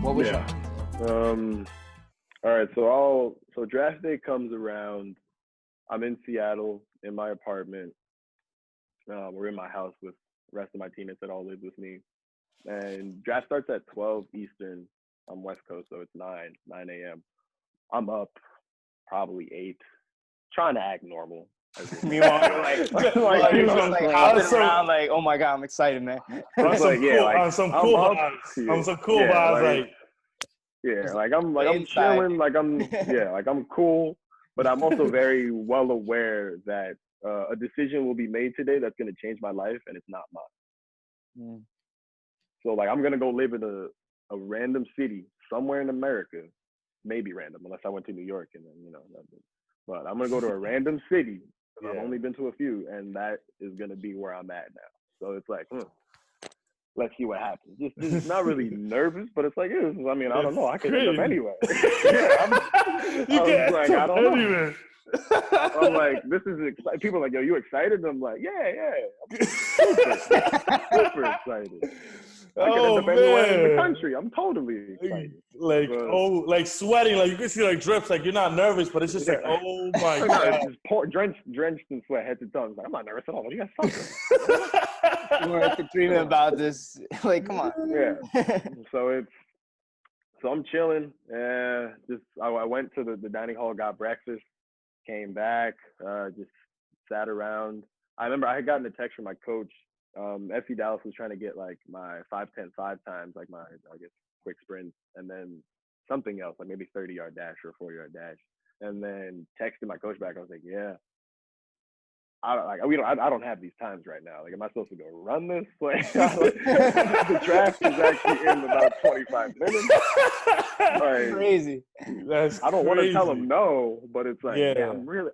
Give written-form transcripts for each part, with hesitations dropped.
What was Yeah. All right, so draft day comes around. I'm in Seattle in my apartment. We're in my house with the rest of my teammates that all live with me. And draft starts at 12 Eastern. I'm West Coast, so it's 9 a.m. I'm up probably 8, trying to act normal. Meanwhile, you're just like hopping around, like, oh my god, I'm excited, man. On some cool vibes, like. Yeah, like I'm chilling, like I'm cool, but I'm also very well aware that a decision will be made today that's gonna change my life, and it's not mine. So like I'm gonna go live in a random city somewhere in America, maybe random unless I went to New York and then but I'm gonna go to a random city. I've only been to a few, and that is gonna be where I'm at now. So it's like, let's see what happens. Just not really nervous, but it's like, I mean, I don't know. I can end up anywhere. I don't know. I'm like, this is exciting. People are like, yo, you excited? I'm like, yeah. I'm super excited. I can end up anywhere in the country. I'm totally excited. Like sweating, like you can see like drips, like you're not nervous, but it's just like, oh my god, just drenched in sweat, head to toe. Like, I'm not nervous at all. What are you guys talking about? You weren't dreaming about this. Like, come on. Yeah. So I'm chilling. I went to the dining hall, got breakfast, came back, just sat around. I remember I had gotten a text from my coach. FC Dallas was trying to get like my 5-10 5 times, like my, I guess, quick sprints, and then something else, like maybe 30-yard dash or a 4-yard dash. And then texted my coach back. I was like, yeah, I don't have these times right now. Like, am I supposed to go run this? Like, the draft is actually in about 25 minutes. Like, crazy. I don't want to tell him no, but it's like,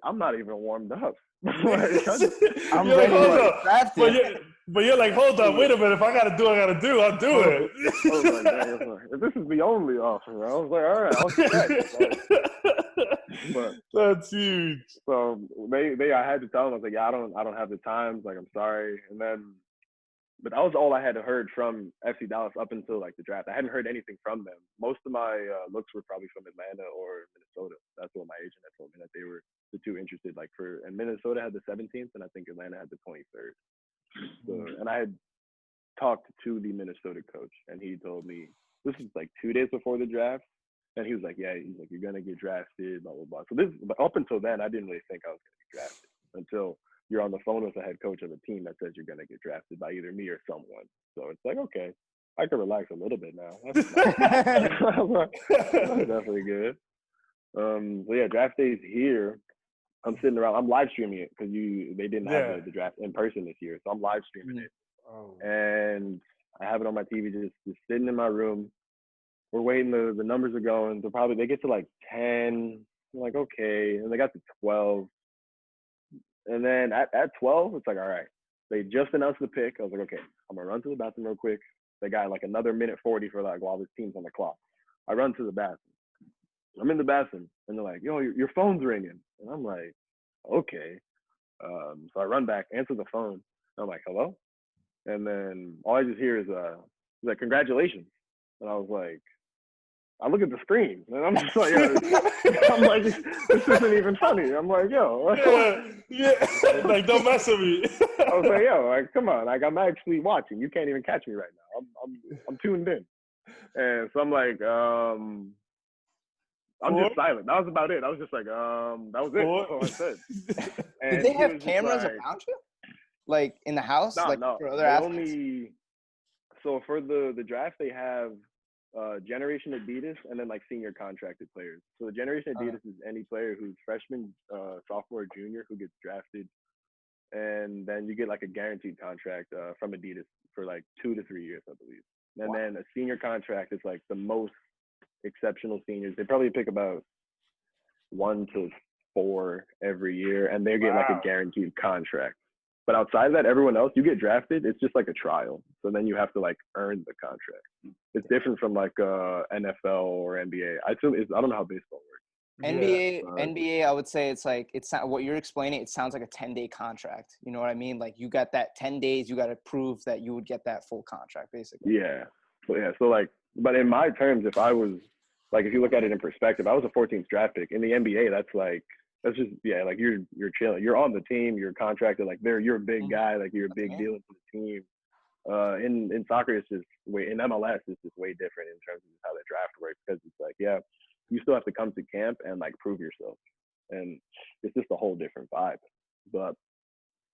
I'm not even warmed up. Like, I'm ready to get drafted. But you're like, hold on, wait a minute. If I gotta do, I'll do it. I was like, if this is the only offer, I was like, all right, I'll check. But that's huge. So I had to tell them, I was like, yeah, I don't have the times. Like, I'm sorry. And then, but that was all I had heard from FC Dallas up until like the draft. I hadn't heard anything from them. Most of my looks were probably from Atlanta or Minnesota. That's what my agent had told me, that they were the two interested. Like and Minnesota had the 17th, and I think Atlanta had the 23rd. So, and I had talked to the Minnesota coach, and he told me, this is like 2 days before the draft, and he was like, yeah, he's like, you're gonna get drafted, blah blah blah. So but up until then, I didn't really think I was gonna get drafted until you're on the phone with the head coach of a team that says you're gonna get drafted by either me or someone. So it's like, okay, I can relax a little bit now. That's definitely good. So yeah, draft day's here. I'm sitting around. I'm live streaming it because they didn't have the draft in person this year, so I'm live streaming it. And I have it on my TV, just sitting in my room. We're waiting. The numbers are going. They get to like 10. I'm like, okay, and they got to 12. And then at 12, it's like, all right. They just announced the pick. I was like, okay, I'm gonna run to the bathroom real quick. They got like another minute 40 for like while this team's on the clock. I run to the bathroom. I'm in the bathroom, and they're like, yo, your phone's ringing. And I'm like, okay. So I run back, answer the phone. I'm like, hello? And then all I just hear is, he's like, congratulations. And I was like, I look at the screen, and I'm just like, I'm like, this isn't even funny. I'm like, yo. Like, don't mess with me. I was like, yo, like, come on. Like, I'm actually watching. You can't even catch me right now. I'm tuned in. And so I'm like, I'm just silent. That was about it. I was just like, that was it. That's all I said. Did they have cameras around you? Like in the house? No. For other athletes? So for the draft, they have Generation Adidas and then like senior contracted players. So the Generation Adidas is any player who's freshman, sophomore, junior who gets drafted. And then you get like a guaranteed contract from Adidas for like 2 to 3 years, I believe. And then a senior contract is like the most exceptional seniors. They probably pick about 1 to 4 every year, and they get like a guaranteed contract. But outside of that, everyone else, you get drafted, it's just like a trial. So then you have to like earn the contract. It's different from like NFL or NBA. I don't know how baseball works. NBA, I would say it's not what you're explaining. It sounds like a 10-day contract. You know what I mean? Like you got that 10 days, you got to prove that you would get that full contract, basically. Yeah. So yeah, so like, but in my terms, if I was like, if you look at it in perspective, I was a 14th draft pick in the NBA. That's just like you're chilling. You're on the team. You're contracted. Like you're a big guy. Like you're a big deal to the team. In soccer, it's just in MLS, it's just way different in terms of how the draft works because it's like, you still have to come to camp and like prove yourself, and it's just a whole different vibe. But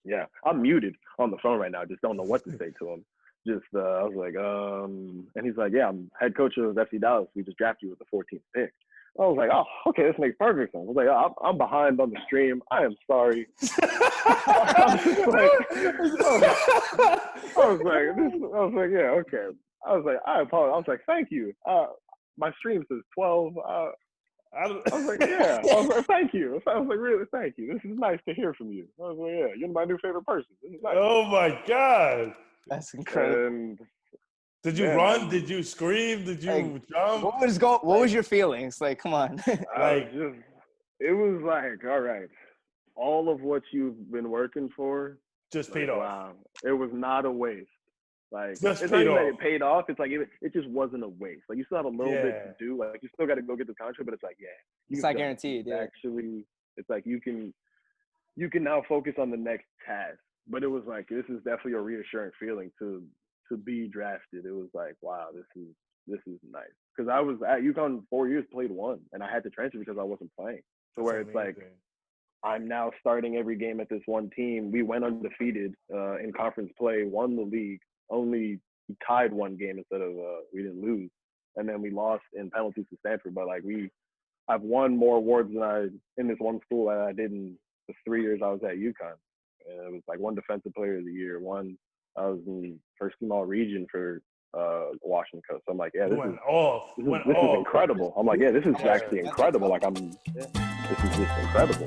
yeah, I'm muted on the phone right now. Just don't know what to say to him. Just I was like, and he's like, yeah, I'm head coach of FC Dallas. We just drafted you with the 14th pick. I was like, oh, okay, this makes perfect sense. I was like, oh, I'm behind on the stream. I am sorry. I was like, yeah, okay. I was like, I apologize. I was like, thank you. My stream says 12. I was like, yeah. I was like, thank you. I was like, really, thank you. This is nice to hear from you. I was like, yeah, you're my new favorite person. This is nice. Oh my God. That's incredible. And, did you run? Did you scream? Did you jump? What was your feelings? Like, come on. It was like, all right, all of what you've been working for just paid off. Wow, it was not a waste. Like just it's not even that it paid off. It's like it just wasn't a waste. Like you still have a little bit to do. Like you still got to go get the contract, but it's like it's not guaranteed. Yeah. Actually, it's like you can now focus on the next task. But it was like this is definitely a reassuring feeling to be drafted. It was like, wow, this is nice. Because I was at Uconn 4 years, played one, and I had to transfer because I wasn't playing. So where it's like, I'm now starting every game at this one team. We went undefeated in conference play, won the league, only tied one game instead of we didn't lose, and then we lost in penalties to Stanford. But like I've won more awards than I in this one school that I did in the 3 years I was at Uconn. And it was like one defensive player of the year, I was in first team all region for Washington Coast. So I'm like, yeah, this is incredible. I'm like, yeah, this is actually incredible. Like this is just incredible.